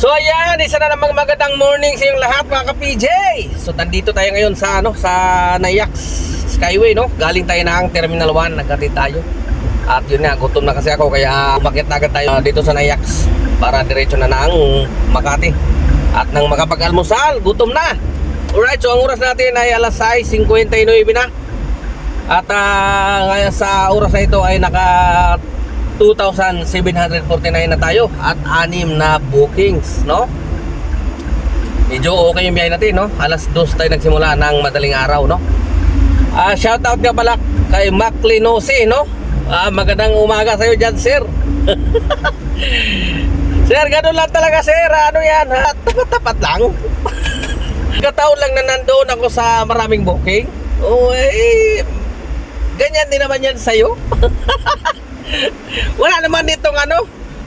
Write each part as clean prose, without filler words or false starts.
So ayan, isa na namang magandang morning sa inyong lahat mga ka-PJ. So nandito tayo ngayon sa sa Nayax Skyway, no? Galing tayo ng Terminal 1, nagkatid tayo. At yun nga, gutom na kasi ako kaya umakyat na agad tayo dito sa Nayax para diretso na ng Makati. At nang makapag-almusal, gutom na. Alright, so ang oras natin ay alas 6:59 na. At ngayon sa oras na ito ay naka 2,749 na tayo at 6 na bookings, no? Medyo okay yung biyahe natin, no? Alas 2 tayo nagsimula ng madaling araw, no? Shoutout nga pala kay Mac Linose, no? Magandang umaga sa'yo dyan, sir. Sir, ganun lang talaga, sir. Ano yan, ha? Tapat-tapat lang. Kataon lang na nandoon ako sa maraming booking. Oh, ganyan din naman yan sa'yo. Wala naman ditong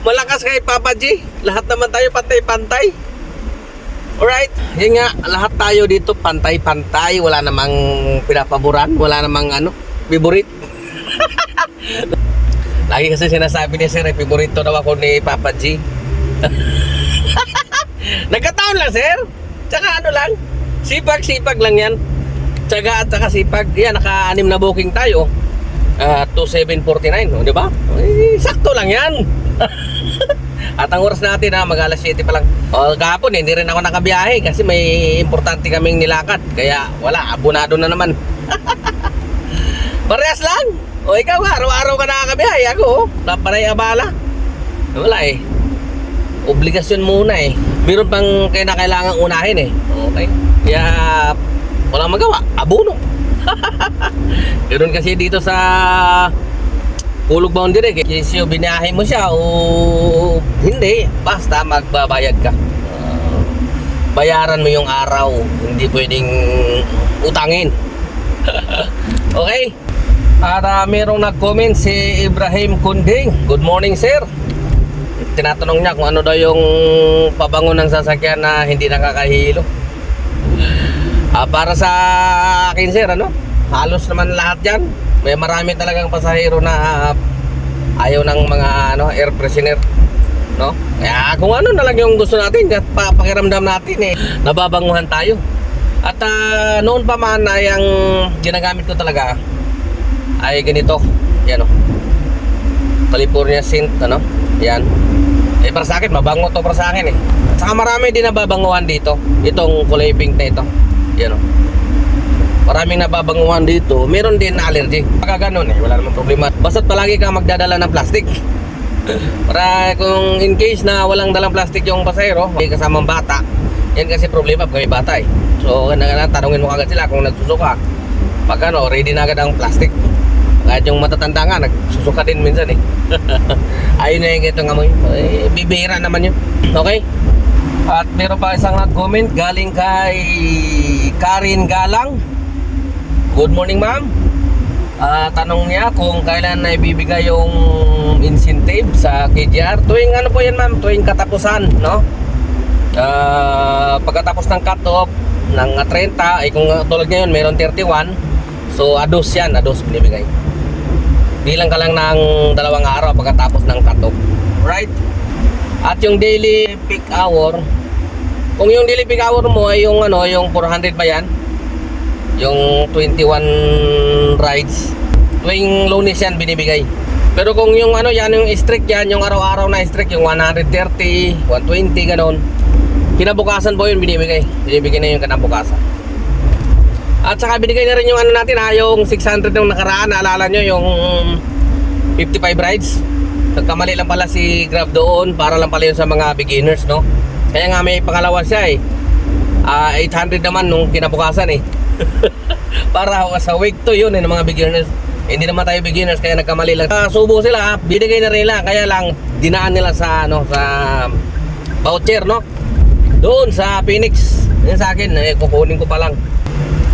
malakas kay Papa G. Lahat naman tayo pantay-pantay. Alright, yun nga, lahat tayo dito pantay-pantay. Wala namang pinapaboran. Wala namang favorite. Lagi kasi sinasabi niya, sir, favorito daw ako ni Papa G. Nagkataon lang, sir. Tsaka lang, sipag-sipag lang yan. Tsaga at saka sipag. Yan, naka-6 na booking tayo. 2,749, di ba? Sakto lang yan. At ang oras natin mag-alas 7 pa lang. Kahapon hindi rin ako nakabiyahe kasi may importante kaming nilakad. Kaya wala, abonado na naman. Parehas lang. Ikaw nga, araw-araw ka nakakabiyahe. Ako, panay abala. Wala obligasyon muna Meron pang kailangan unahin Okay. Kaya walang magawa, abono. Ganoon kasi dito sa Hulog Boundary, kasi binahe mo siya o hindi, basta magbabayad ka. Bayaran mo yung araw, hindi pwedeng utangin. Okay. At merong nag-comment si Ibrahim Kunding. Good morning, sir. Tinatanong niya kung ano daw yung pabango ng sasakyan na hindi nakakahilo. Para sa akin, sir, halos naman lahat yan. May marami talagang pasahero na ayaw ng mga air freshener, no? Kaya kung ano na lang yung gusto natin, pakiramdam natin nababanguhan tayo. At noon pa man ay ang ginagamit ko talaga ay ganito. Yan California scent, yan. Para sa akin, mabango to para sa akin At saka marami din nababanguhan dito. Itong kulay pink na ito. Yan maraming nababanguhan dito. Meron din na allergy. Pagka ganun wala namang problema. Basta't palagi kang magdadala ng plastic. Para kung in case na walang dalang plastic yung pasahero, may kasamang bata. Yan kasi problema pag may bata So tanungin mo agad sila kung nagsusuka. Pag ready na agad ang plastic. Kahit yung matatanda nga, nagsusuka din minsan Ayun na yung itong amoy. Bibira naman yun. Okay? At meron pa isang comment galing kay Karin Galang. Good morning, ma'am. Tanong niya kung kailan na ibibigay yung incentive sa KJR. Tuwing po yan, ma'am? Tuwing katapusan, no? Pagkatapos ng cut-off ng 30, kung tulad ngayon meron 31, so ados yan, ados binibigay. Bilang ka lang ng 2 araw pagkatapos ng cut-off. Right? At yung daily peak hour, kung yung daily peak hour mo ay yung yung 400 ba yan? Yung 21 rides, tuwing Lunes yan binibigay. Pero kung yung yan yung strict yan, yung araw-araw na strict, yung 130, 120 ganon, kinabukasan po yun binibigay. Binibigay na yung kinabukasan. At saka binigay na rin yung natin yung 600 yung nakaraan. Naalala nyo yung 55 rides? Nagkamali lang pala si Grab doon. Para lang pala yun sa mga beginners, no? Kaya nga may pangalawa siya 800 naman nung kinabukasan Para sa week to yun ng mga beginners. Hindi naman tayo beginners kaya nagkamali lang. Subo sila, binigay na rin nila. Kaya lang dinaan nila sa sa voucher, no? Doon sa Phoenix. Yan sa akin, kukunin ko pa lang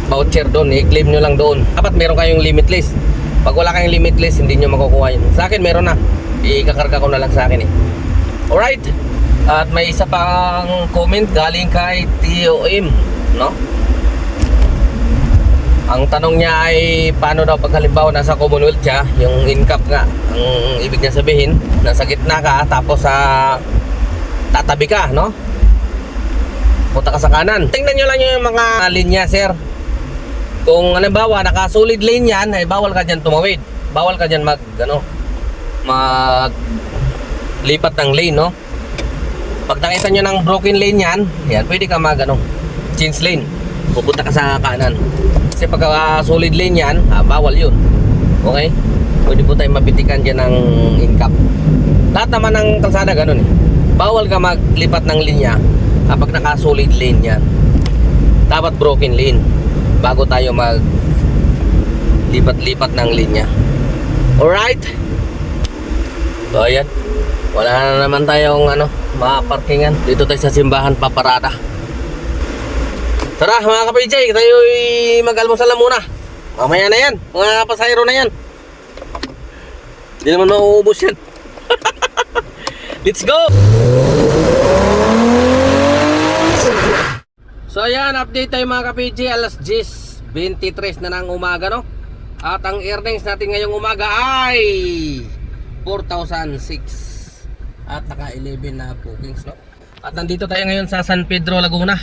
voucher doon, i-claim nyo lang doon. Dapat meron kayong limit list. Pag wala kayong limit list, hindi nyo makukuha yun. Sa akin meron na, ikakarga ko na lang sa akin Alright. At may isa pang comment galing kay TOM, no? Ang tanong niya ay paano daw pag halimbawa nasa Commonwealth siya, yung income nga, ang ibig niya sabihin, nasa gitna ka tapos tatabi ka, no? punta ka sa kanan. Tingnan nyo lang yung mga linya, sir. Kung halimbawa naka-solid lane yan, ay bawal ka dyan tumawid. Bawal ka dyan mag lipat ng lane, no? Pag nakita nyo ng broken lane yan, pwede ka change lane. Pupunta ka sa kanan. Kasi pagka solid lane yan, bawal yun. Okay? Pwede po tayo mapitikan dyan ng in-cap. Lahat naman ng kalsada ganun eh. Bawal ka maglipat ng linya kapag naka-solid lane yan. Dapat broken lane bago tayo lipat-lipat ng linya. Alright? So ayan, wala na naman tayong maparkingan. Dito tayo sa simbahan paparada. Tara mga ka-PJ, tayo mag-almusal na muna. Mamaya na yan, mga pasahero na yan. Hindi naman mauubos yan. Let's go! So ayan, update tayo mga ka-PJ. Alas 10:23 na ng umaga, no? At ang earnings natin ngayong umaga ay 4,006 at naka 11 na bookings, no? At nandito tayo ngayon sa San Pedro, Laguna.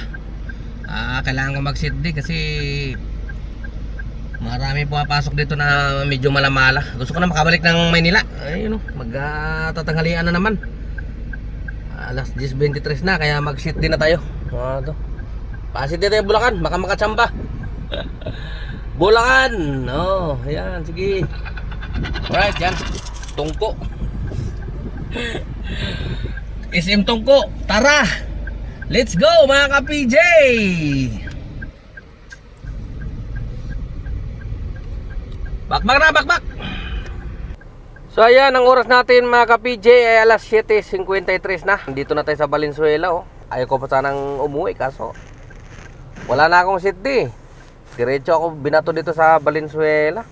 Kailangan ko mag-sit day kasi marami pumapasok dito na medyo malamala. Gusto ko na makabalik ng Maynila. Ayun, magtatanghalian na naman. Alas 10:23 na, kaya mag-sit din na tayo. Pasit din tayo Bulacan, baka makatsamba. Bulacan! Ayan, sige. Alright, yan. Tungko. SM Tungko, tara! Let's go mga ka-PJ! Bakbak na, bakbak! So ayan, ang oras natin mga ka-PJ ay alas 7:53 na. Dito na tayo sa Valenzuela, oh. Ayaw ko pa sanang umuwi kaso wala na akong sit day. Diretso ako binato dito sa Valenzuela.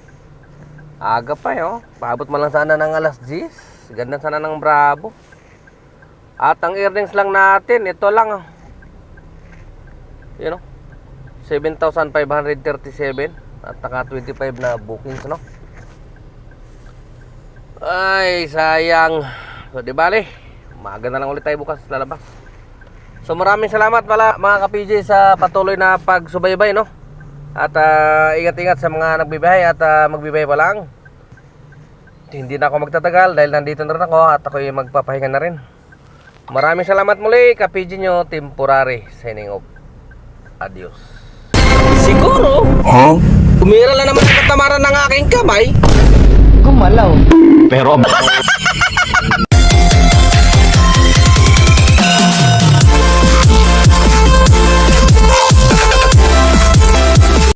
Aga pa, oh. Paabot man lang sana ng alas 10. Ganda sana ng Bravo. At ang earnings lang natin, ito lang, you know, 7,537 at naka 25 na bookings, no? Ay, sayang. So, di bale, maaga na lang ulit tayo bukas lalabas. So, maraming salamat pala mga ka-PJ sa patuloy na pagsubaybay, no? At ingat-ingat sa mga nagbibiyahe at magbibiyahe pa lang. Hindi na ako magtatagal dahil nandito na rin ako at ako yung magpapahinga na rin. Maraming salamat muli, ka-PJ nyo, temporary signing off. Adios. Siguro, umira lang naman ang katamaran ng aking kamay. Gumalaw. Pero